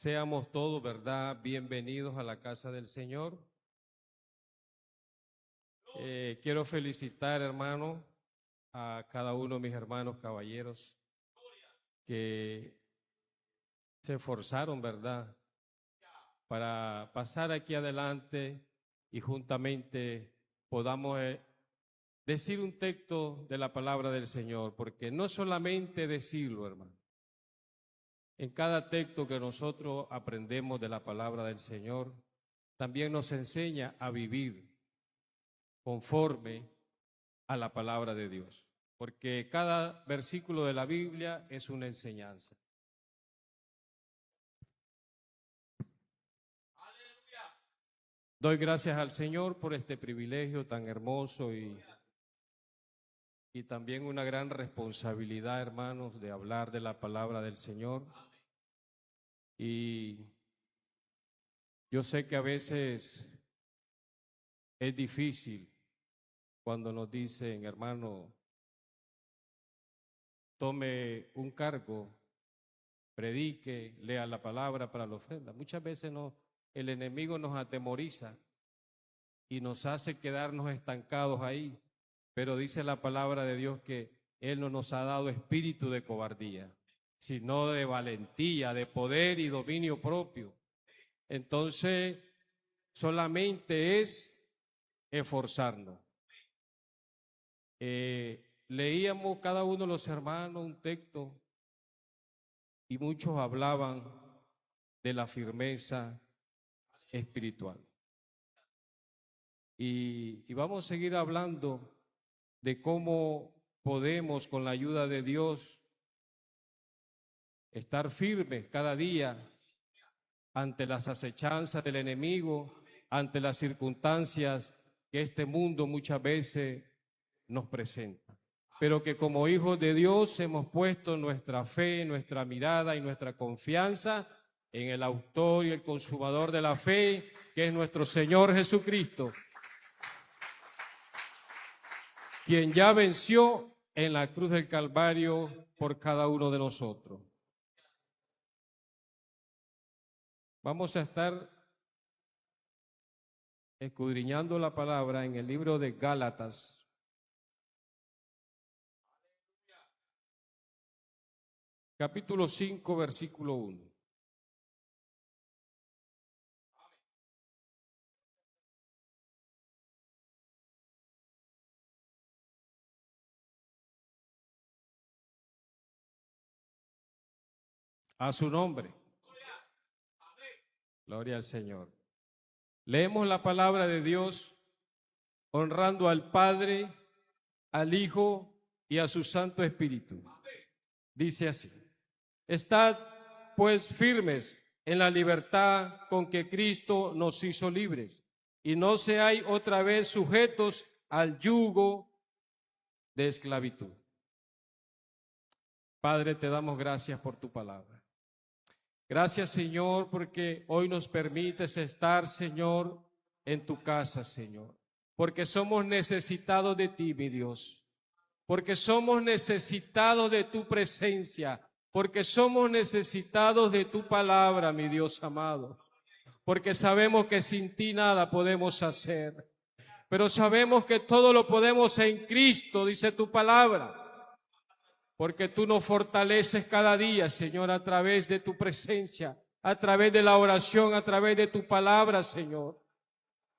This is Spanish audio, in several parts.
Seamos todos, ¿verdad?, bienvenidos a la casa del Señor. Quiero felicitar, hermano, a cada uno de mis hermanos caballeros que se esforzaron, ¿verdad?, para pasar aquí adelante y juntamente podamos decir un texto de la palabra del Señor, porque no solamente decirlo, hermano. En cada texto que nosotros aprendemos de la palabra del Señor, también nos enseña a vivir conforme a la palabra de Dios, porque cada versículo de la Biblia es una enseñanza. Doy gracias al Señor por este privilegio tan hermoso y también una gran responsabilidad, hermanos, de hablar de la palabra del Señor. Y yo sé que a veces es difícil cuando nos dicen, hermano, tome un cargo, predique, lea la palabra para la ofrenda. Muchas veces el enemigo nos atemoriza y nos hace quedarnos estancados ahí, pero dice la palabra de Dios que Él no nos ha dado espíritu de cobardía, sino de valentía, de poder y dominio propio. Entonces, solamente es esforzarnos. Leíamos cada uno de los hermanos un texto y muchos hablaban de la firmeza espiritual. Y vamos a seguir hablando de cómo podemos, con la ayuda de Dios, estar firmes cada día ante las acechanzas del enemigo, ante las circunstancias que este mundo muchas veces nos presenta. Pero que como hijos de Dios hemos puesto nuestra fe, nuestra mirada y nuestra confianza en el autor y el consumador de la fe, que es nuestro Señor Jesucristo, quien ya venció en la cruz del Calvario por cada uno de nosotros. Vamos a estar escudriñando la palabra en el libro de Gálatas, capítulo 5, versículo 1. A su nombre. Gloria al Señor. Leemos la palabra de Dios honrando al Padre, al Hijo y a su Santo Espíritu. Dice así: estad pues firmes en la libertad con que Cristo nos hizo libres, y no seáis otra vez sujetos al yugo de esclavitud. Padre, te damos gracias por tu palabra. Gracias, Señor, porque hoy nos permites estar, Señor, en tu casa, Señor. Porque somos necesitados de ti, mi Dios. Porque somos necesitados de tu presencia. Porque somos necesitados de tu palabra, mi Dios amado. Porque sabemos que sin ti nada podemos hacer. Pero sabemos que todo lo podemos en Cristo, dice tu palabra. Porque tú nos fortaleces cada día, Señor, a través de tu presencia, a través de la oración, a través de tu palabra, Señor.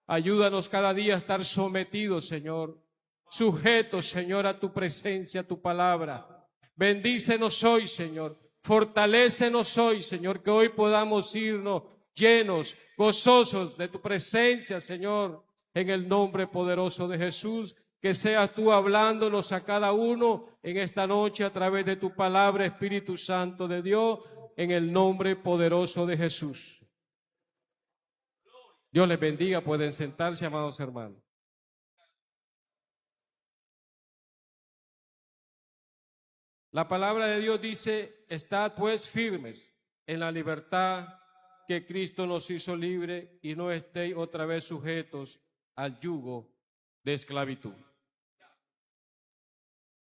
Ayúdanos cada día a estar sometidos, Señor, sujetos, Señor, a tu presencia, a tu palabra. Bendícenos hoy, Señor. Fortalécenos hoy, Señor, que hoy podamos irnos llenos, gozosos de tu presencia, Señor, en el nombre poderoso de Jesús. Que seas tú hablándonos a cada uno en esta noche a través de tu palabra, Espíritu Santo de Dios, en el nombre poderoso de Jesús. Dios les bendiga, pueden sentarse, amados hermanos. La palabra de Dios dice: estad pues firmes en la libertad que Cristo nos hizo libre, y no estéis otra vez sujetos al yugo de esclavitud.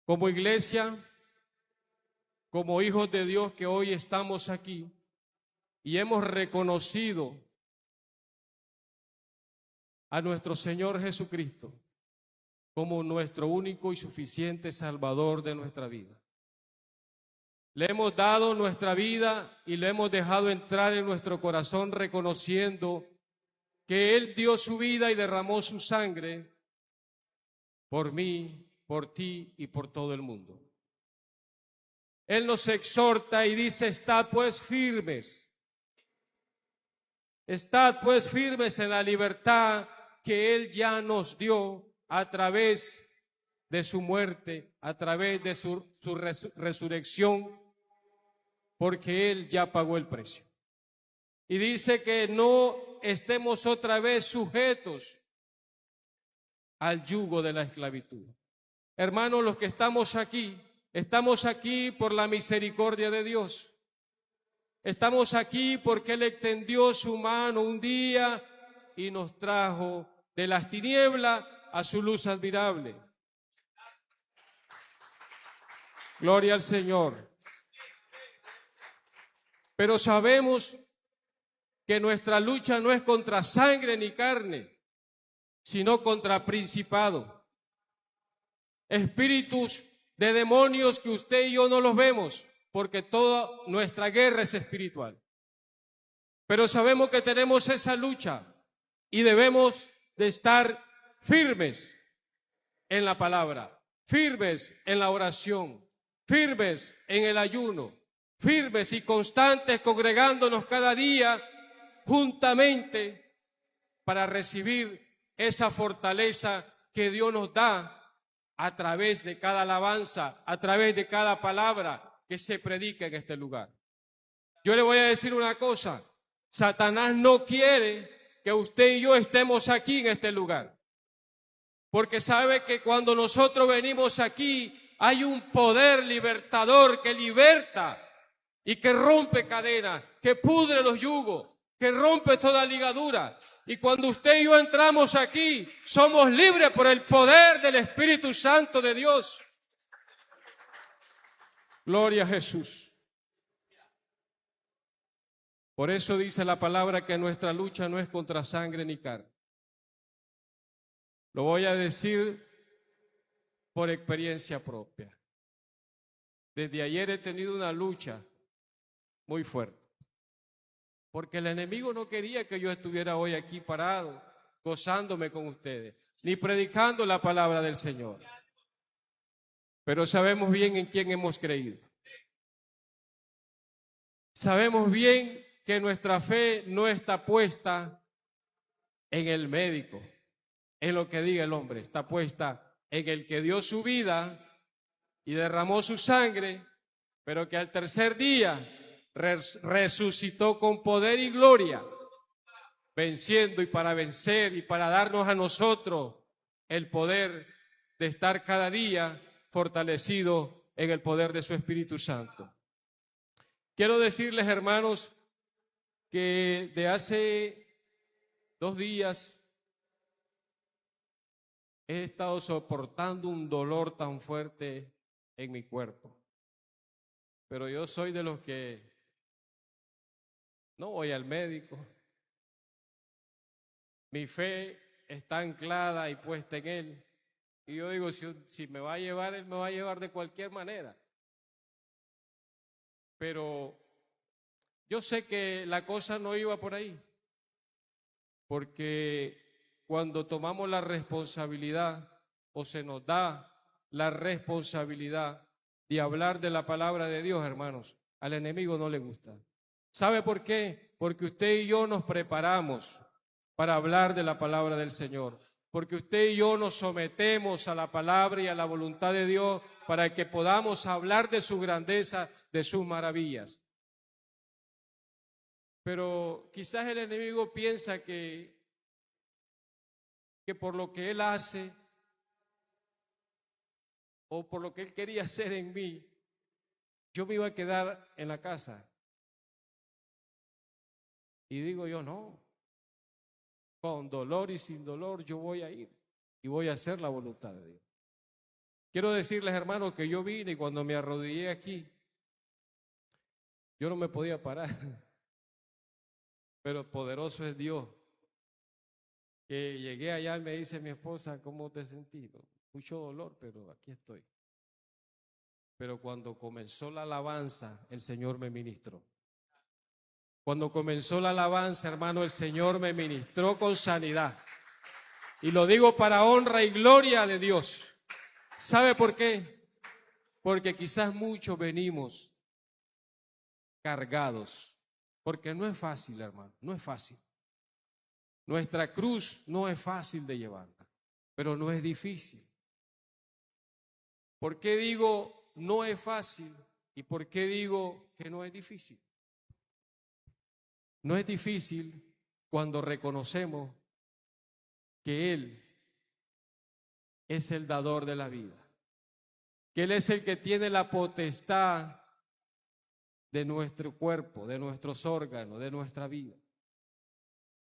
Como iglesia, como hijos de Dios que hoy estamos aquí, y hemos reconocido a nuestro Señor Jesucristo como nuestro único y suficiente Salvador de nuestra vida. Le hemos dado nuestra vida y le hemos dejado entrar en nuestro corazón reconociendo que Él dio su vida y derramó su sangre por mí, por ti y por todo el mundo. Él nos exhorta y dice: estad pues firmes en la libertad que Él ya nos dio a través de su muerte, a través de su resurrección, porque Él ya pagó el precio. Y dice que no estemos otra vez sujetos al yugo de la esclavitud. Hermanos, los que estamos aquí por la misericordia de Dios. Estamos aquí porque Él extendió su mano un día y nos trajo de las tinieblas a su luz admirable. Gloria al Señor. Pero sabemos que nuestra lucha no es contra sangre ni carne, sino contra principados, espíritus de demonios que usted y yo no los vemos, porque toda nuestra guerra es espiritual. Pero sabemos que tenemos esa lucha y debemos de estar firmes en la palabra, firmes en la oración, firmes en el ayuno, firmes y constantes congregándonos cada día juntamente para recibir esa fortaleza que Dios nos da a través de cada alabanza, a través de cada palabra que se predica en este lugar. Yo le voy a decir una cosa: Satanás no quiere que usted y yo estemos aquí en este lugar, porque sabe que cuando nosotros venimos aquí hay un poder libertador que liberta y que rompe cadenas, que pudre los yugos, que rompe toda ligadura. Y cuando usted y yo entramos aquí, somos libres por el poder del Espíritu Santo de Dios. Gloria a Jesús. Por eso dice la palabra que nuestra lucha no es contra sangre ni carne. Lo voy a decir por experiencia propia. Desde ayer he tenido una lucha muy fuerte, porque el enemigo no quería que yo estuviera hoy aquí parado, gozándome con ustedes, ni predicando la palabra del Señor. Pero sabemos bien en quién hemos creído. Sabemos bien que nuestra fe no está puesta en el médico, en lo que diga el hombre, está puesta en el que dio su vida y derramó su sangre, pero que al tercer día resucitó con poder y gloria, venciendo y para vencer y para darnos a nosotros el poder de estar cada día fortalecido en el poder de su Espíritu Santo. Quiero decirles, hermanos, que de hace 2 días he estado soportando un dolor tan fuerte en mi cuerpo. Pero yo soy de los que no voy al médico. Mi fe está anclada y puesta en Él. Y yo digo, si me va a llevar, Él me va a llevar de cualquier manera. Pero yo sé que la cosa no iba por ahí. Porque cuando tomamos la responsabilidad o se nos da la responsabilidad de hablar de la palabra de Dios, hermanos, al enemigo no le gusta. ¿Sabe por qué? Porque usted y yo nos preparamos para hablar de la palabra del Señor. Porque usted y yo nos sometemos a la palabra y a la voluntad de Dios para que podamos hablar de su grandeza, de sus maravillas. Pero quizás el enemigo piensa que por lo que él hace o por lo que él quería hacer en mí, yo me iba a quedar en la casa. Y digo yo, no, con dolor y sin dolor yo voy a ir y voy a hacer la voluntad de Dios. Quiero decirles, hermanos, que yo vine y cuando me arrodillé aquí, yo no me podía parar. pero poderoso es Dios. Que llegué allá y me dice mi esposa, ¿cómo te sentí? Mucho dolor, pero aquí estoy. Pero cuando comenzó la alabanza, el Señor me ministró. Cuando comenzó la alabanza, hermano, el Señor me ministró con sanidad. Y lo digo para honra y gloria de Dios. ¿Sabe por qué? Porque quizás muchos venimos cargados. Porque no es fácil, hermano, no es fácil. Nuestra cruz no es fácil de llevarla, pero no es difícil. ¿Por qué digo no es fácil y por qué digo que no es difícil? No es difícil cuando reconocemos que Él es el dador de la vida, que Él es el que tiene la potestad de nuestro cuerpo, de nuestros órganos, de nuestra vida,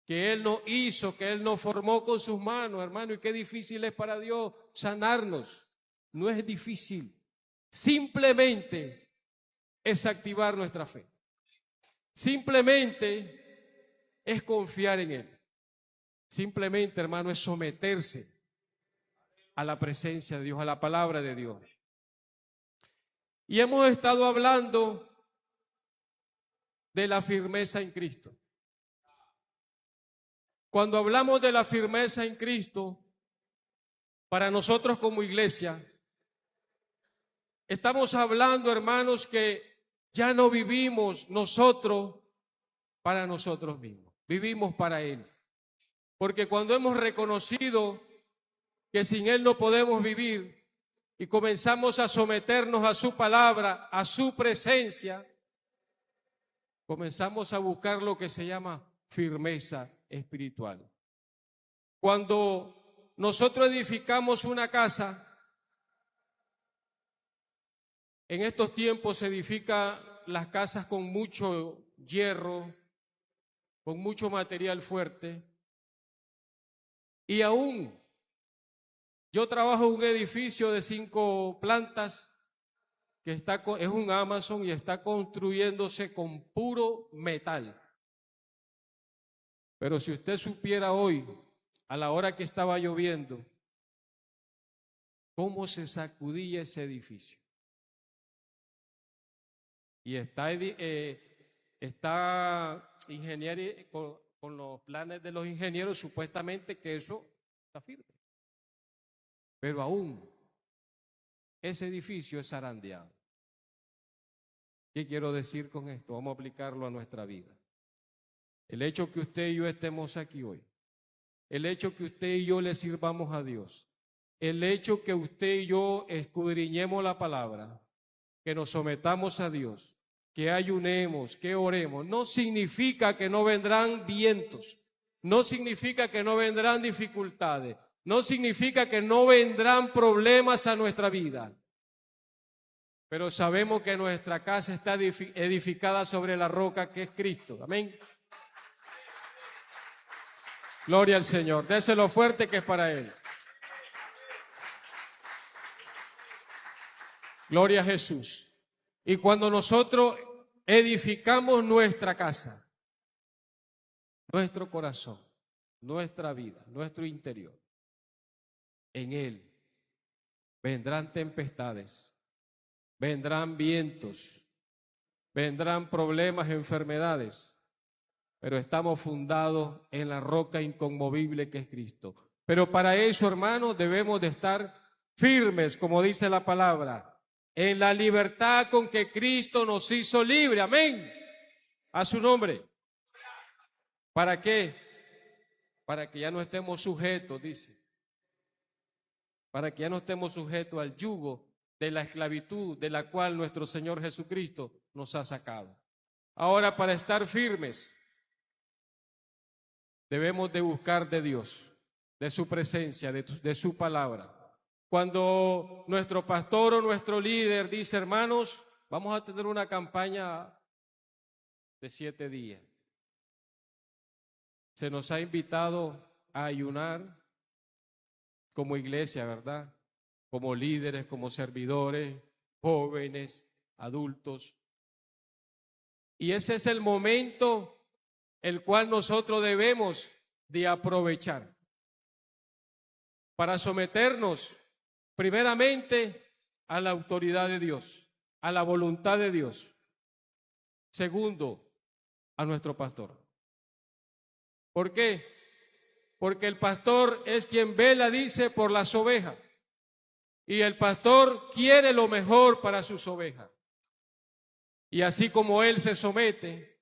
que Él nos hizo, que Él nos formó con sus manos, hermano, y qué difícil es para Dios sanarnos. No es difícil, simplemente es activar nuestra fe. Simplemente es confiar en Él. Simplemente, hermano, es someterse a la presencia de Dios, a la palabra de Dios. Y hemos estado hablando de la firmeza en Cristo. Cuando hablamos de la firmeza en Cristo, para nosotros como iglesia, estamos hablando, hermanos, que ya no vivimos nosotros para nosotros mismos, vivimos para Él. Porque cuando hemos reconocido que sin Él no podemos vivir y comenzamos a someternos a su palabra, a su presencia, comenzamos a buscar lo que se llama firmeza espiritual. Cuando nosotros edificamos una casa, en estos tiempos se edifican las casas con mucho hierro, con mucho material fuerte, y aún yo trabajo en un edificio de 5 plantas que es un Amazon y está construyéndose con puro metal. Pero si usted supiera hoy, a la hora que estaba lloviendo, cómo se sacudía ese edificio. Y está ingeniero con los planes de los ingenieros, supuestamente que eso está firme. Pero aún ese edificio es zarandeado. ¿Qué quiero decir con esto? Vamos a aplicarlo a nuestra vida. El hecho que usted y yo estemos aquí hoy, el hecho que usted y yo le sirvamos a Dios, el hecho que usted y yo escudriñemos la palabra, que nos sometamos a Dios, que ayunemos, que oremos, no significa que no vendrán vientos, no significa que no vendrán dificultades, no significa que no vendrán problemas a nuestra vida. Pero sabemos que nuestra casa está edificada sobre la roca que es Cristo. Amén. Gloria al Señor. Déselo fuerte que es para Él. Gloria a Jesús. Y cuando nosotros edificamos nuestra casa, nuestro corazón, nuestra vida, nuestro interior, en Él vendrán tempestades, vendrán vientos, vendrán problemas, enfermedades, pero estamos fundados en la roca inconmovible que es Cristo. Pero para eso, hermanos, debemos de estar firmes, como dice la palabra, en la libertad con que Cristo nos hizo libre. Amén. A su nombre. ¿Para qué? Para que ya no estemos sujetos, dice. Para que ya no estemos sujetos al yugo de la esclavitud de la cual nuestro Señor Jesucristo nos ha sacado. Ahora, para estar firmes, debemos de buscar de Dios, de su presencia, de su palabra. Cuando nuestro pastor o nuestro líder dice, hermanos, vamos a tener una campaña de 7 días. Se nos ha invitado a ayunar como iglesia, ¿verdad? Como líderes, como servidores, jóvenes, adultos. Y ese es el momento el cual nosotros debemos de aprovechar para someternos primeramente a la autoridad de Dios, a la voluntad de Dios. Segundo, a nuestro pastor. ¿Por qué? Porque el pastor es quien vela, dice, por las ovejas. Y el pastor quiere lo mejor para sus ovejas. Y así como él se somete,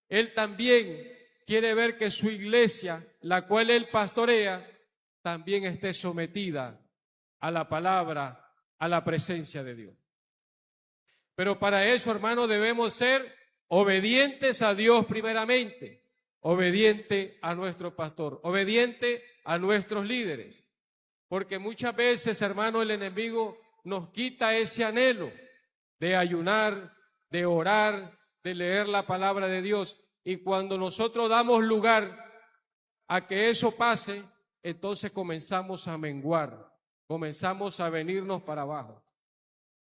él también quiere ver que su iglesia, la cual él pastorea, también esté sometida a la palabra, a la presencia de Dios. Pero para eso, hermanos, debemos ser obedientes a Dios primeramente, obediente a nuestro pastor, obediente a nuestros líderes. Porque muchas veces, hermano, el enemigo nos quita ese anhelo de ayunar, de orar, de leer la palabra de Dios. Y cuando nosotros damos lugar a que eso pase, entonces comenzamos a menguar, comenzamos a venirnos para abajo.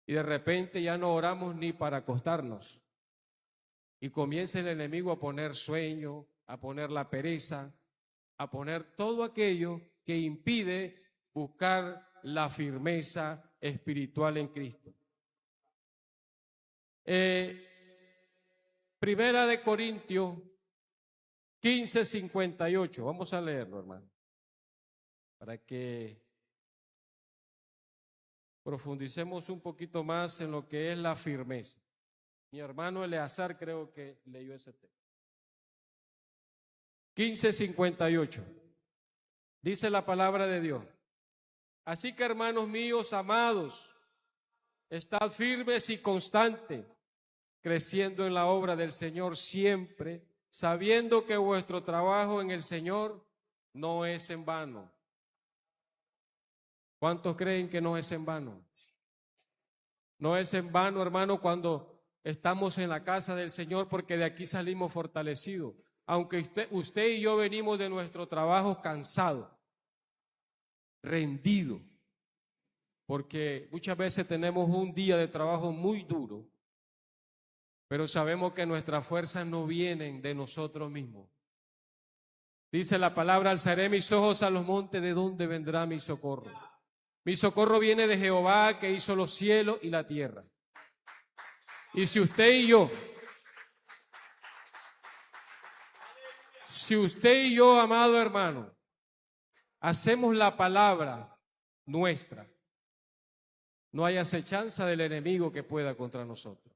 Y de repente ya no oramos ni para acostarnos. Y comienza el enemigo a poner sueño, a poner la pereza, a poner todo aquello que impide buscar la firmeza espiritual en Cristo. Primera de Corintios 15:58. Vamos a leerlo, hermano, para que profundicemos un poquito más en lo que es la firmeza. Mi hermano Eleazar creo que leyó ese texto. 15:58. Dice la palabra de Dios. Así que, hermanos míos amados, estad firmes y constantes, creciendo en la obra del Señor siempre, sabiendo que vuestro trabajo en el Señor no es en vano. ¿Cuántos creen que no es en vano? No es en vano, hermano, cuando estamos en la casa del Señor, porque de aquí salimos fortalecidos. Aunque usted y yo venimos de nuestro trabajo cansados, rendido, porque muchas veces tenemos un día de trabajo muy duro, pero sabemos que nuestras fuerzas no vienen de nosotros mismos. Dice la palabra, alzaré mis ojos a los montes, ¿de dónde vendrá mi socorro? Mi socorro viene de Jehová, que hizo los cielos y la tierra. Y si usted y yo, amado hermano, hacemos la palabra nuestra, no hay acechanza del enemigo que pueda contra nosotros.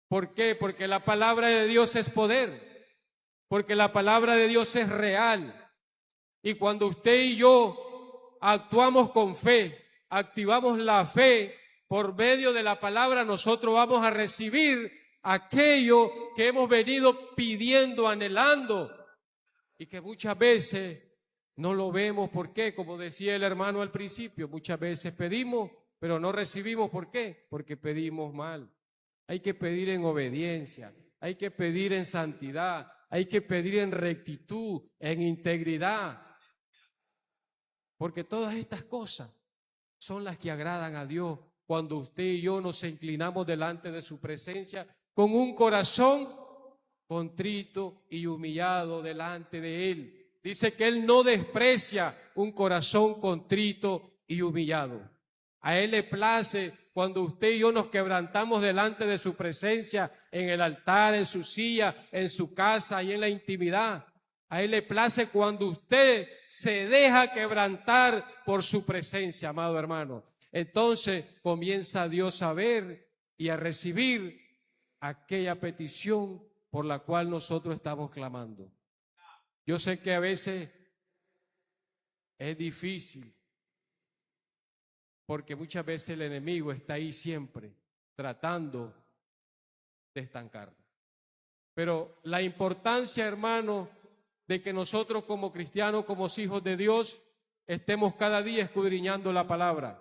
¿Por qué? Porque la palabra de Dios es poder, porque la palabra de Dios es real. Y cuando usted y yo actuamos con fe, activamos la fe por medio de la palabra, nosotros vamos a recibir aquello que hemos venido pidiendo, anhelando, y que muchas veces no lo vemos. ¿Por qué? Como decía el hermano al principio, muchas veces pedimos, pero no recibimos. ¿Por qué? Porque pedimos mal. Hay que pedir en obediencia, hay que pedir en santidad, hay que pedir en rectitud, en integridad. Porque todas estas cosas son las que agradan a Dios cuando usted y yo nos inclinamos delante de su presencia con un corazón contrito y humillado delante de Él. Dice que Él no desprecia un corazón contrito y humillado. A Él le place cuando usted y yo nos quebrantamos delante de su presencia en el altar, en su silla, en su casa y en la intimidad. A Él le place cuando usted se deja quebrantar por su presencia, amado hermano. Entonces comienza Dios a ver y a recibir aquella petición por la cual nosotros estamos clamando. Yo sé que a veces es difícil, porque muchas veces el enemigo está ahí siempre tratando de estancarnos. Pero la importancia, hermano, de que nosotros como cristianos, como hijos de Dios, estemos cada día escudriñando la palabra,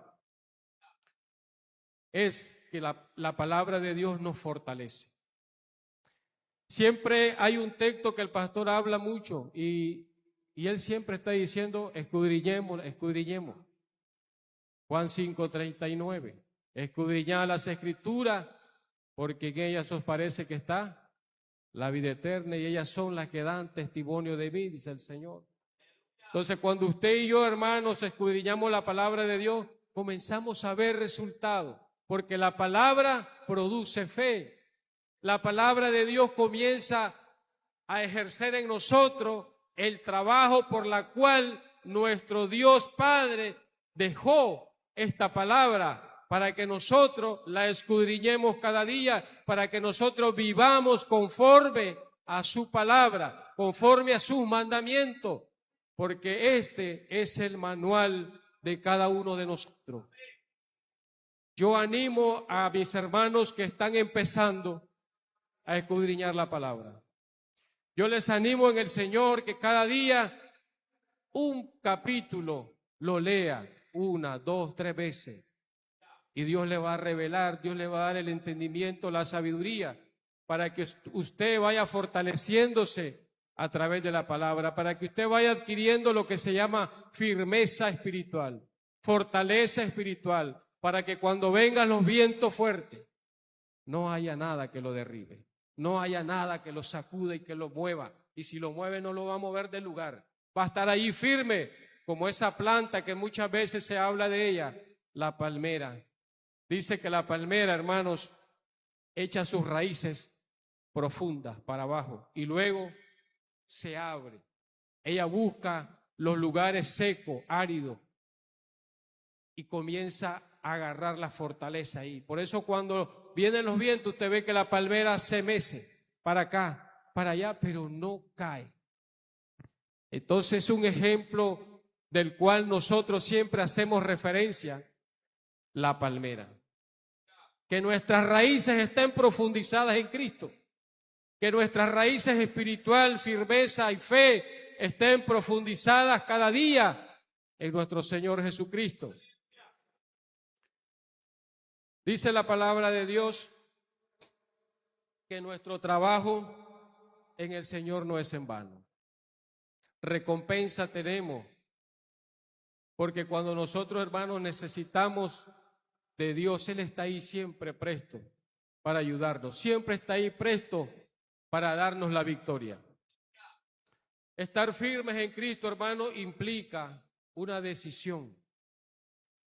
es que la palabra de Dios nos fortalece. Siempre hay un texto que el pastor habla mucho y él siempre está diciendo, escudriñemos, escudriñemos. Juan 5:39, escudriñad las escrituras, porque en ellas os parece que está la vida eterna, y ellas son las que dan testimonio de mí, dice el Señor. Entonces, cuando usted y yo, hermanos, escudriñamos la palabra de Dios, comenzamos a ver resultados, porque la palabra produce fe. La palabra de Dios comienza a ejercer en nosotros el trabajo por la cual nuestro Dios Padre dejó esta palabra, para que nosotros la escudriñemos cada día, para que nosotros vivamos conforme a su palabra, conforme a sus mandamientos, porque este es el manual de cada uno de nosotros. Yo animo a mis hermanos que están empezando a escudriñar la palabra. Yo les animo en el Señor que cada día un capítulo lo lea 1, 2, 3 veces. Y Dios le va a revelar, Dios le va a dar el entendimiento, la sabiduría, para que usted vaya fortaleciéndose a través de la palabra, para que usted vaya adquiriendo lo que se llama firmeza espiritual, fortaleza espiritual, para que cuando vengan los vientos fuertes, no haya nada que lo derribe, no haya nada que lo sacude y que lo mueva. Y si lo mueve, no lo va a mover del lugar. Va a estar ahí firme, como esa planta que muchas veces se habla de ella, la palmera. Dice que la palmera, hermanos, echa sus raíces profundas para abajo y luego se abre. Ella busca los lugares secos, áridos, y comienza a agarrar la fortaleza ahí. Por eso cuando vienen los vientos, usted ve que la palmera se mece para acá, para allá, pero no cae. Entonces es un ejemplo del cual nosotros siempre hacemos referencia, la palmera. Que nuestras raíces estén profundizadas en Cristo, que nuestras raíces espiritual, firmeza y fe estén profundizadas cada día en nuestro Señor Jesucristo. Dice la palabra de Dios que nuestro trabajo en el Señor no es en vano. Recompensa tenemos, porque cuando nosotros, hermanos, necesitamos de Dios, Él está ahí siempre presto para ayudarnos, siempre está ahí presto para darnos la victoria. Estar firmes en Cristo, hermano, implica una decisión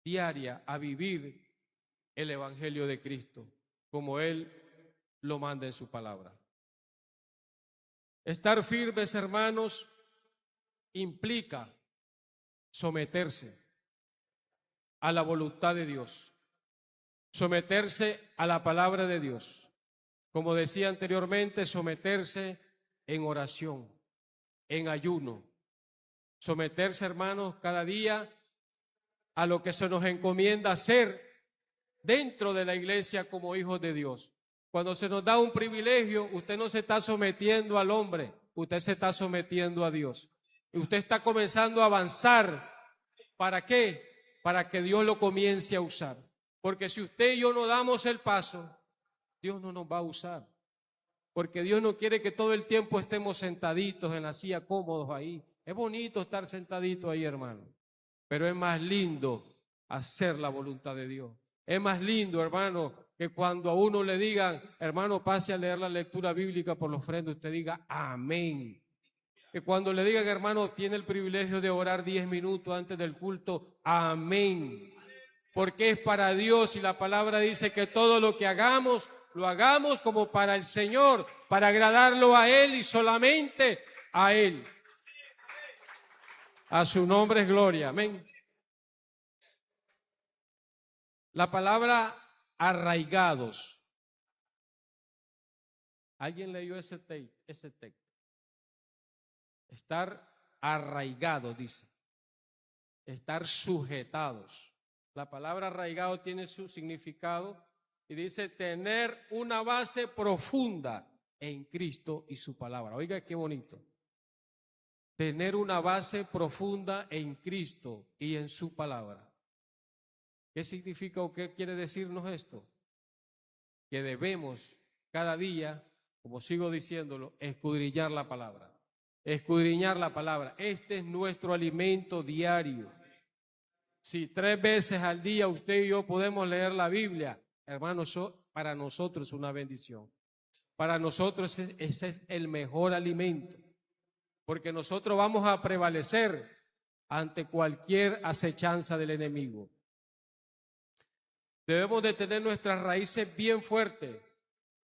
diaria a vivir el Evangelio de Cristo, como Él lo manda en su palabra. Estar firmes, hermanos, implica someterse a la voluntad de Dios. Someterse a la palabra de Dios. Como decía anteriormente, someterse en oración, en ayuno. Someterse, hermanos, cada día a lo que se nos encomienda hacer dentro de la iglesia como hijos de Dios. Cuando se nos da un privilegio, usted no se está sometiendo al hombre, usted se está sometiendo a Dios. Y usted está comenzando a avanzar. ¿Para qué? Para que Dios lo comience a usar. Porque si usted y yo no damos el paso, Dios no nos va a usar. Porque Dios no quiere que todo el tiempo estemos sentaditos en la silla, cómodos ahí. Es bonito estar sentadito ahí, hermano. Pero es más lindo hacer la voluntad de Dios. Es más lindo, hermano, que cuando a uno le digan, hermano, pase a leer la lectura bíblica por los frentes, usted diga amén. Que cuando le digan, hermano, tiene el privilegio de orar 10 minutos antes del culto, amén. Porque es para Dios y la palabra dice que todo lo que hagamos, lo hagamos como para el Señor, para agradarlo a Él y solamente a Él. A su nombre es gloria, amén. La palabra arraigados. ¿Alguien leyó ese texto? Estar arraigados, dice. Estar sujetados. La palabra arraigado tiene su significado y dice tener una base profunda en Cristo y su palabra. Oiga qué bonito. Tener una base profunda en Cristo y en su palabra. ¿Qué significa o qué quiere decirnos esto? Que debemos cada día, como sigo diciéndolo, escudriñar la palabra. Escudriñar la palabra. Este es nuestro alimento diario. Si 3 veces al día usted y yo podemos leer la Biblia, hermanos, para nosotros es una bendición. para nosotros ese es el mejor alimento, porque nosotros vamos a prevalecer ante cualquier acechanza del enemigo. Debemos de tener nuestras raíces bien fuertes,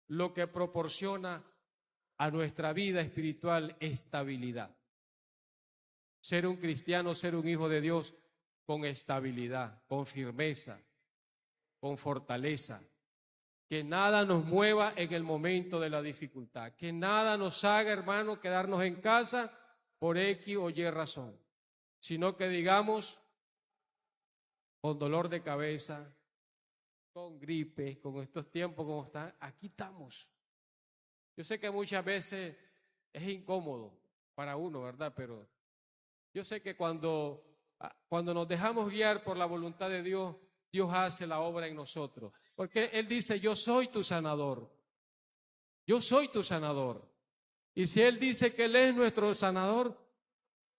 lo que proporciona a nuestra vida espiritual estabilidad. Ser un cristiano, ser un hijo de Dios con estabilidad, con firmeza, con fortaleza. Que nada nos mueva en el momento de la dificultad. Que nada nos haga, hermano, quedarnos en casa por X o Y razón. Sino que digamos, con dolor de cabeza, con gripe, con estos tiempos como están, aquí estamos. Yo sé que muchas veces es incómodo para uno, ¿verdad? Pero yo sé que cuando nos dejamos guiar por la voluntad de Dios, Dios hace la obra en nosotros. Porque Él dice, yo soy tu sanador. Yo soy tu sanador. Y si Él dice que Él es nuestro sanador,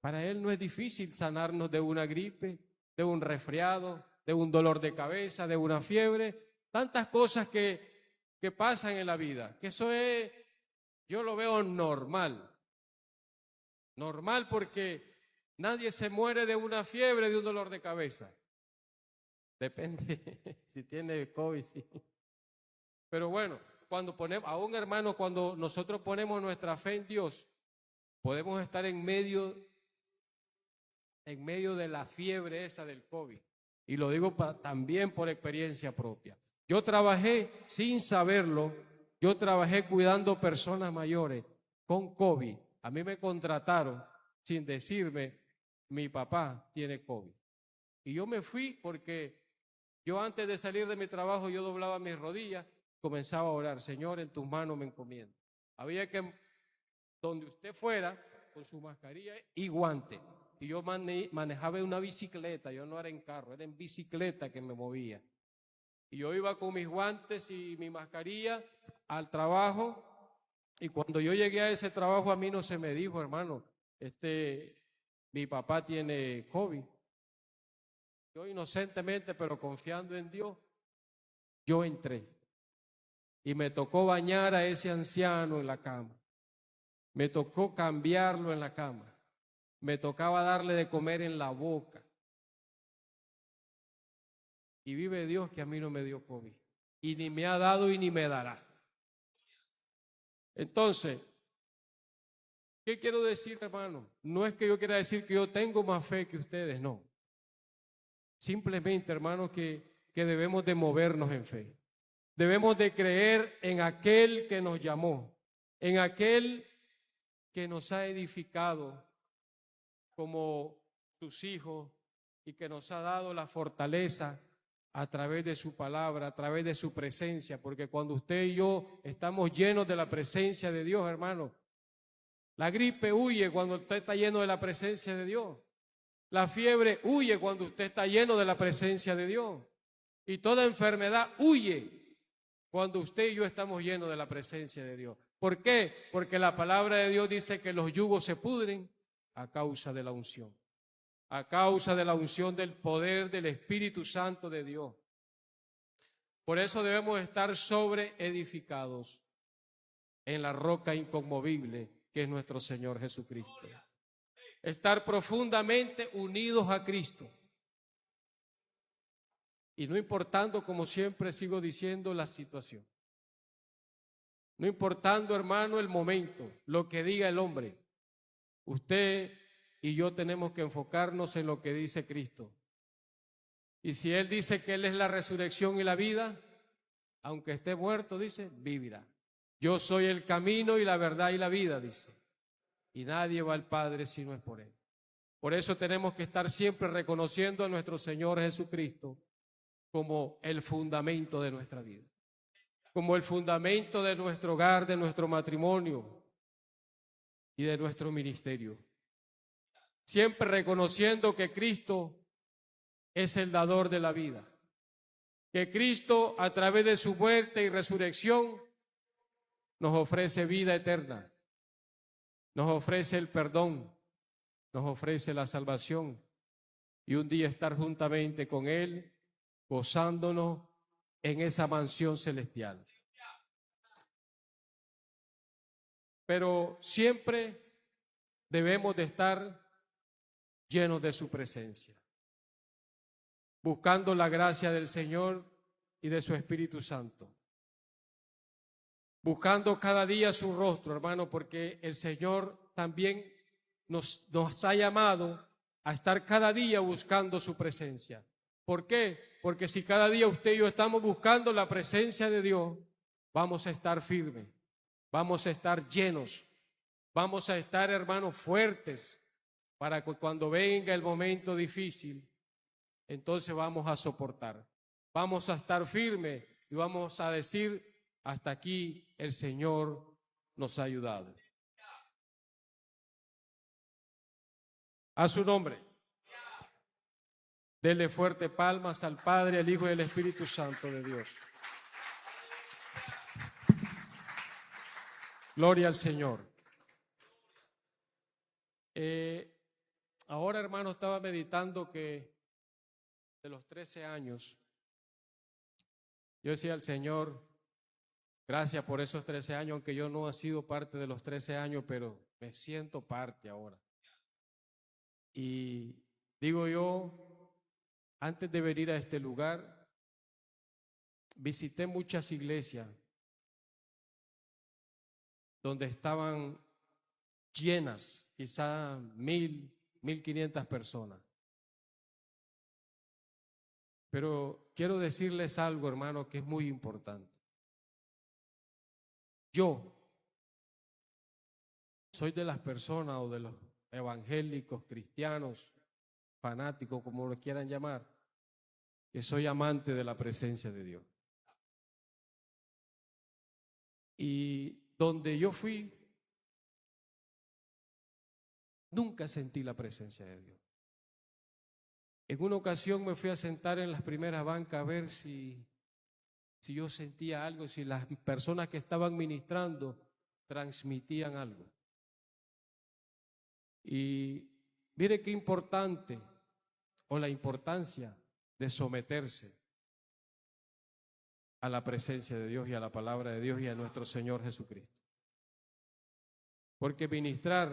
para Él no es difícil sanarnos de una gripe, de un resfriado, de un dolor de cabeza, de una fiebre. Tantas cosas que pasan en la vida. Que eso es, yo lo veo normal. Normal porque nadie se muere de una fiebre, de un dolor de cabeza. Depende si tiene COVID, sí. Pero bueno, cuando ponemos, aún hermanos, cuando nosotros ponemos nuestra fe en Dios, podemos estar en medio de la fiebre esa del COVID. Y lo digo también por experiencia propia. Yo trabajé sin saberlo, yo trabajé cuidando personas mayores con COVID. A mí me contrataron sin decirme, mi papá tiene COVID. Y yo me fui porque yo antes de salir de mi trabajo, yo doblaba mis rodillas, comenzaba a orar, Señor, en tus manos me encomiendo. Había que, donde usted fuera, con su mascarilla y guante. Y yo manejaba una bicicleta, yo no era en carro, era en bicicleta que me movía. Y yo iba con mis guantes y mi mascarilla al trabajo. Y cuando yo llegué a ese trabajo, a mí no se me dijo, hermano, mi papá tiene COVID. Yo inocentemente, pero confiando en Dios, yo entré. Y me tocó bañar a ese anciano en la cama. Me tocó cambiarlo en la cama. Me tocaba darle de comer en la boca. Y vive Dios que a mí no me dio COVID. Y ni me ha dado y ni me dará. Entonces, ¿qué quiero decir, hermano? No es que yo quiera decir que yo tengo más fe que ustedes, no. Simplemente, hermano, que debemos de movernos en fe. Debemos de creer en aquel que nos llamó, en aquel que nos ha edificado como sus hijos y que nos ha dado la fortaleza a través de su palabra, a través de su presencia, porque cuando usted y yo estamos llenos de la presencia de Dios, hermano, la gripe huye cuando usted está lleno de la presencia de Dios. La fiebre huye cuando usted está lleno de la presencia de Dios. Y toda enfermedad huye cuando usted y yo estamos llenos de la presencia de Dios. ¿Por qué? Porque la palabra de Dios dice que los yugos se pudren a causa de la unción. A causa de la unción del poder del Espíritu Santo de Dios. Por eso debemos estar sobreedificados en la roca inconmovible que es nuestro Señor Jesucristo. Estar profundamente unidos a Cristo. Y no importando, como siempre sigo diciendo, la situación. No importando, hermano, el momento, lo que diga el hombre. Usted y yo tenemos que enfocarnos en lo que dice Cristo. Y si Él dice que Él es la resurrección y la vida, aunque esté muerto, dice, vivirá. Yo soy el camino y la verdad y la vida, dice. Y nadie va al Padre si no es por Él. Por eso tenemos que estar siempre reconociendo a nuestro Señor Jesucristo como el fundamento de nuestra vida, como el fundamento de nuestro hogar, de nuestro matrimonio y de nuestro ministerio. Siempre reconociendo que Cristo es el dador de la vida, que Cristo a través de su muerte y resurrección nos ofrece vida eterna, nos ofrece el perdón, nos ofrece la salvación y un día estar juntamente con Él, gozándonos en esa mansión celestial. pero siempre debemos de estar llenos de su presencia, buscando la gracia del Señor y de su Espíritu Santo, buscando cada día su rostro, hermano, porque el Señor también nos ha llamado a estar cada día buscando su presencia. ¿Por qué? Porque si cada día usted y yo estamos buscando la presencia de Dios, vamos a estar firmes, vamos a estar llenos, vamos a estar, hermanos, fuertes, para que cuando venga el momento difícil, entonces vamos a soportar, vamos a estar firmes y vamos a decir: hasta aquí el Señor nos ha ayudado. A su nombre. Dele fuerte palmas al Padre, al Hijo y al Espíritu Santo de Dios. Gloria al Señor. Ahora, hermano, estaba meditando que de los 13 años, yo decía al Señor: gracias por esos 13 años, aunque yo no he sido parte de los 13 años, pero me siento parte ahora. Y digo yo, antes de venir a este lugar, visité muchas iglesias donde estaban llenas, quizá 1,000, 1,500 personas. Pero quiero decirles algo, hermano, que es muy importante. Yo soy de las personas o de los evangélicos, cristianos, fanáticos, como lo quieran llamar, que soy amante de la presencia de Dios. Y donde yo fui, nunca sentí la presencia de Dios. En una ocasión me fui a sentar en las primeras bancas a ver si yo sentía algo, si las personas que estaban ministrando transmitían algo. Y mire qué importante, o la importancia de someterse a la presencia de Dios y a la palabra de Dios y a nuestro Señor Jesucristo. Porque ministrar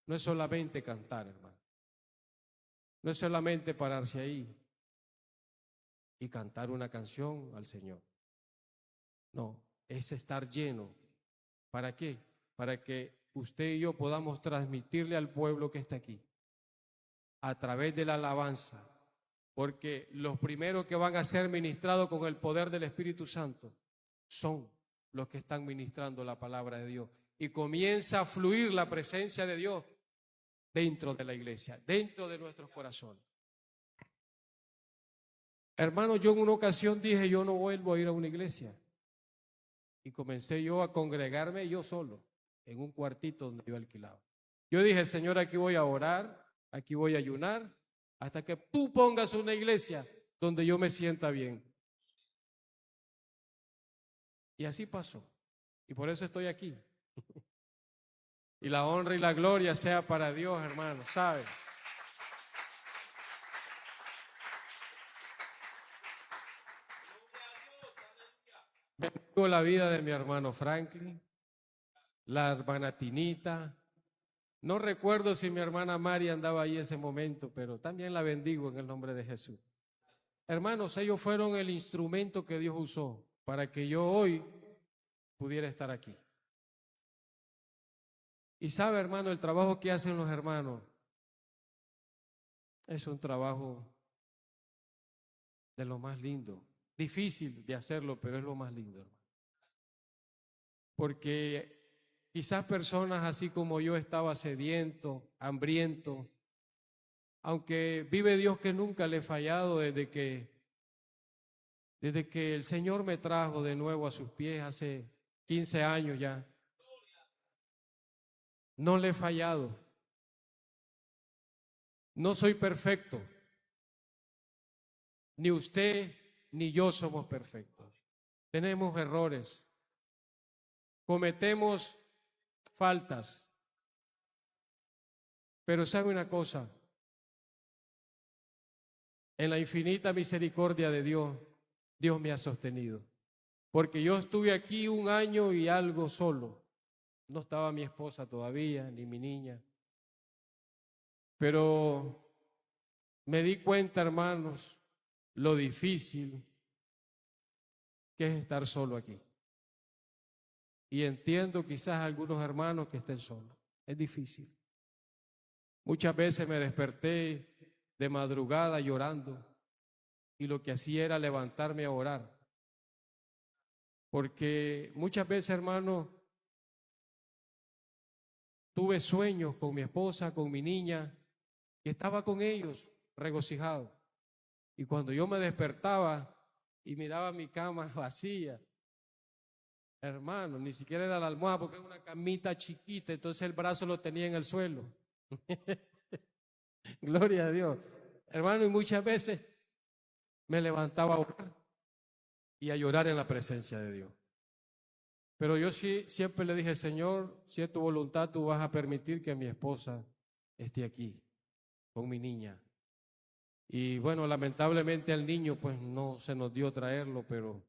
no es solamente cantar, hermano. No es solamente pararse ahí y cantar una canción al Señor. No, es estar lleno. ¿Para qué? Para que usted y yo podamos transmitirle al pueblo que está aquí a través de la alabanza. Porque los primeros que van a ser ministrados con el poder del Espíritu Santo son los que están ministrando la palabra de Dios. Y comienza a fluir la presencia de Dios dentro de la iglesia, dentro de nuestros corazones. Hermano, yo en una ocasión dije: yo no vuelvo a ir a una iglesia. Y comencé yo a congregarme yo solo, en un cuartito donde yo alquilaba. Yo dije: Señor, aquí voy a orar, aquí voy a ayunar, hasta que tú pongas una iglesia donde yo me sienta bien. Y así pasó. Y por eso estoy aquí. Y la honra y la gloria sea para Dios, hermano, ¿sabe? Bendigo la vida de mi hermano Franklin, la hermana Tinita. No recuerdo si mi hermana Mari andaba ahí en ese momento, pero también la bendigo en el nombre de Jesús. Hermanos, ellos fueron el instrumento que Dios usó para que yo hoy pudiera estar aquí. Y sabe, hermano, el trabajo que hacen los hermanos es un trabajo de lo más lindo. Difícil de hacerlo, pero es lo más lindo, hermano. Porque quizás personas así como yo estaba sediento, hambriento, aunque vive Dios que nunca le he fallado desde que el Señor me trajo de nuevo a sus pies hace 15 años ya. No le he fallado. No soy perfecto. Ni usted ni yo somos perfectos. Tenemos errores. Cometemos faltas. Pero ¿sabe una cosa? En la infinita misericordia de Dios, Dios me ha sostenido. Porque yo estuve aquí 1 año y algo solo. No estaba mi esposa todavía, ni mi niña. Pero me di cuenta, hermanos, lo difícil que es estar solo aquí. Y entiendo quizás algunos hermanos que estén solos. Es difícil. Muchas veces me desperté de madrugada llorando y lo que hacía era levantarme a orar. Porque muchas veces, hermano, tuve sueños con mi esposa, con mi niña, y estaba con ellos regocijado. Y cuando yo me despertaba y miraba mi cama vacía, hermano, ni siquiera era la almohada porque era una camita chiquita, entonces el brazo lo tenía en el suelo. Gloria a Dios. Hermano, y muchas veces me levantaba a orar y a llorar en la presencia de Dios. Pero yo sí siempre le dije, Señor, si es tu voluntad, tú vas a permitir que mi esposa esté aquí con mi niña. Y bueno, lamentablemente al niño pues no se nos dio traerlo, pero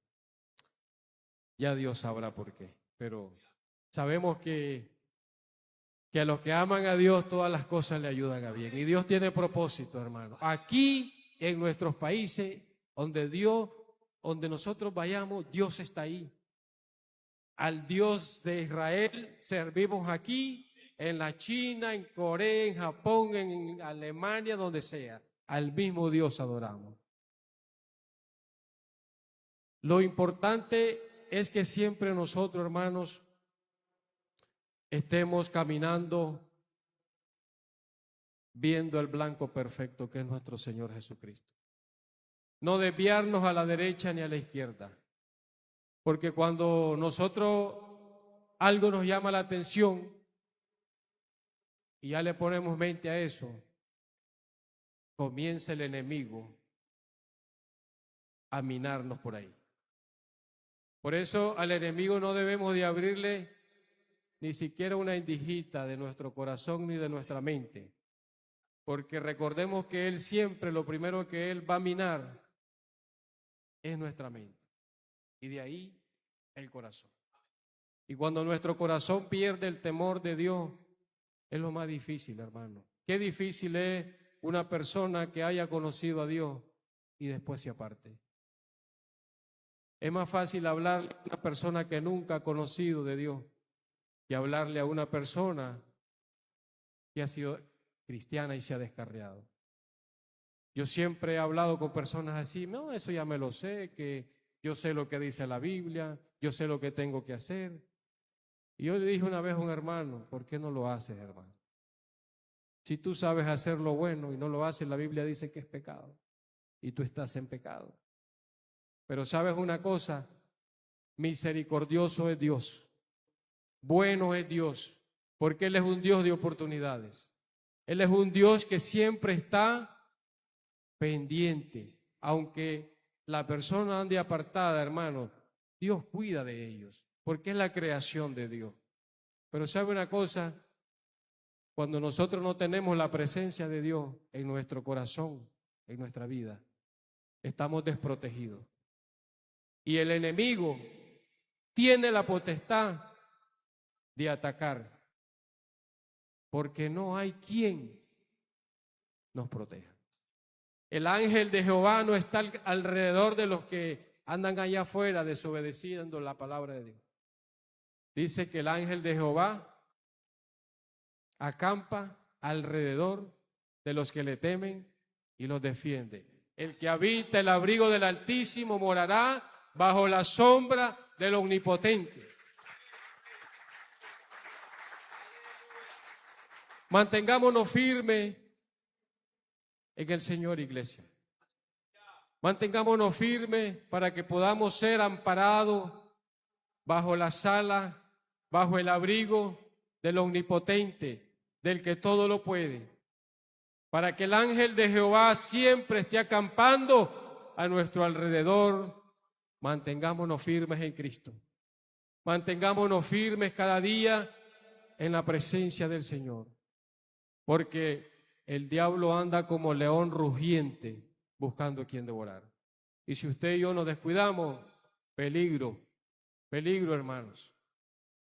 ya Dios sabrá por qué. Pero sabemos que a los que aman a Dios todas las cosas le ayudan a bien. Y Dios tiene propósito, hermano. Aquí en nuestros países, donde nosotros vayamos, Dios está ahí. Al Dios de Israel servimos aquí, en la China, en Corea, en Japón, en Alemania, donde sea. Al mismo Dios adoramos. Lo importante es que siempre nosotros, hermanos, estemos caminando viendo el blanco perfecto que es nuestro Señor Jesucristo. No desviarnos a la derecha ni a la izquierda. Porque cuando nosotros algo nos llama la atención y ya le ponemos mente a eso, comienza el enemigo a minarnos por ahí. Por eso al enemigo no debemos de abrirle ni siquiera una endijita de nuestro corazón ni de nuestra mente. Porque recordemos que él siempre, lo primero que él va a minar es nuestra mente. Y de ahí el corazón. Y cuando nuestro corazón pierde el temor de Dios, es lo más difícil, hermano. Qué difícil es una persona que haya conocido a Dios y después se aparte. Es más fácil hablarle a una persona que nunca ha conocido de Dios que hablarle a una persona que ha sido cristiana y se ha descarriado. Yo siempre he hablado con personas así, no, eso ya me lo sé, que yo sé lo que dice la Biblia, yo sé lo que tengo que hacer. Y yo le dije una vez a un hermano, ¿por qué no lo haces, hermano? Si tú sabes hacer lo bueno y no lo haces, la Biblia dice que es pecado y tú estás en pecado. Pero ¿sabes una cosa? Misericordioso es Dios, bueno es Dios, porque Él es un Dios de oportunidades. Él es un Dios que siempre está pendiente, aunque la persona ande apartada, hermano, Dios cuida de ellos, porque es la creación de Dios. Pero ¿sabe una cosa? Cuando nosotros no tenemos la presencia de Dios en nuestro corazón, en nuestra vida, estamos desprotegidos. Y el enemigo tiene la potestad de atacar, porque no hay quien nos proteja. El ángel de Jehová no está alrededor de los que andan allá afuera desobedeciendo la palabra de Dios. Dice que el ángel de Jehová acampa alrededor de los que le temen y los defiende. El que habita el abrigo del Altísimo morará bajo la sombra del Omnipotente. Mantengámonos firmes en el Señor, iglesia. Mantengámonos firmes para que podamos ser amparados bajo la sala, bajo el abrigo del Omnipotente, del que todo lo puede, para que el ángel de Jehová siempre esté acampando a nuestro alrededor. Mantengámonos firmes en Cristo. Mantengámonos firmes cada día en la presencia del Señor, porque el diablo anda como león rugiente buscando a quien devorar. Y si usted y yo nos descuidamos, peligro, peligro, hermanos.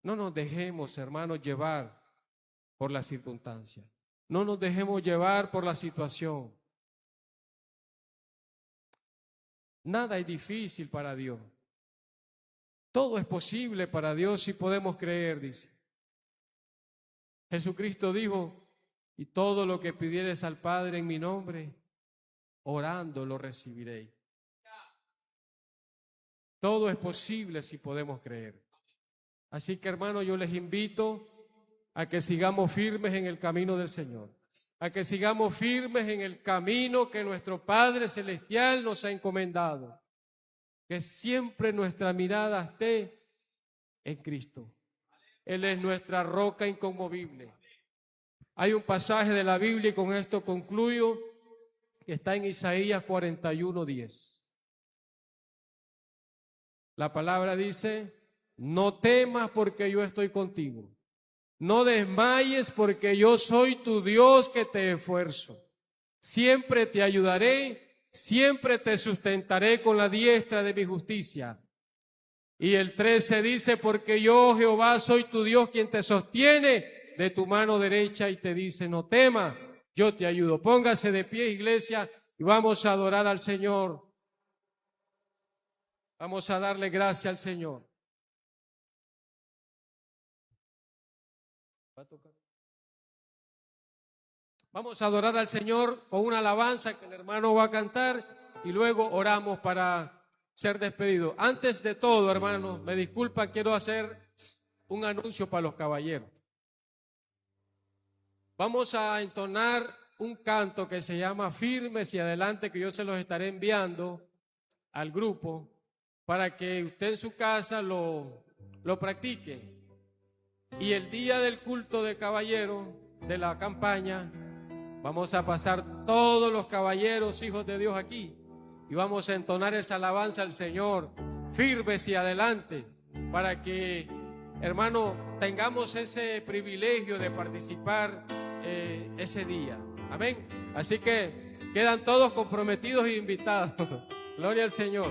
No nos dejemos, hermanos, llevar por la circunstancia. No nos dejemos llevar por la situación. Nada es difícil para Dios. Todo es posible para Dios si podemos creer, dice. Jesucristo dijo, y todo lo que pidieres al Padre en mi nombre, orando lo recibiréis. Todo es posible si podemos creer. Así que, hermanos, yo les invito a que sigamos firmes en el camino del Señor, a que sigamos firmes en el camino que nuestro Padre Celestial nos ha encomendado, que siempre nuestra mirada esté en Cristo. Él es nuestra roca inconmovible. Hay un pasaje de la Biblia, y con esto concluyo, que está en Isaías 41:10. La palabra dice, no temas porque yo estoy contigo. No desmayes porque yo soy tu Dios que te esfuerzo. Siempre te ayudaré, siempre te sustentaré con la diestra de mi justicia. Y el 13 dice, porque yo, Jehová, soy tu Dios quien te sostiene de tu mano derecha y te dice, no temas, yo te ayudo. Póngase de pie, iglesia, y vamos a adorar al Señor. Vamos a darle gracias al Señor. Vamos a adorar al Señor con una alabanza que el hermano va a cantar y luego oramos para ser despedidos. Antes de todo, hermanos, me disculpan, quiero hacer un anuncio para los caballeros. Vamos a entonar un canto que se llama Firmes y Adelante, que yo se los estaré enviando al grupo para que usted en su casa lo practique. Y el día del culto de caballeros de la campaña, vamos a pasar todos los caballeros, hijos de Dios, aquí y vamos a entonar esa alabanza al Señor, firmes y adelante, para que, hermano, tengamos ese privilegio de participar ese día. Amén. Así que quedan todos comprometidos e invitados. Gloria al Señor.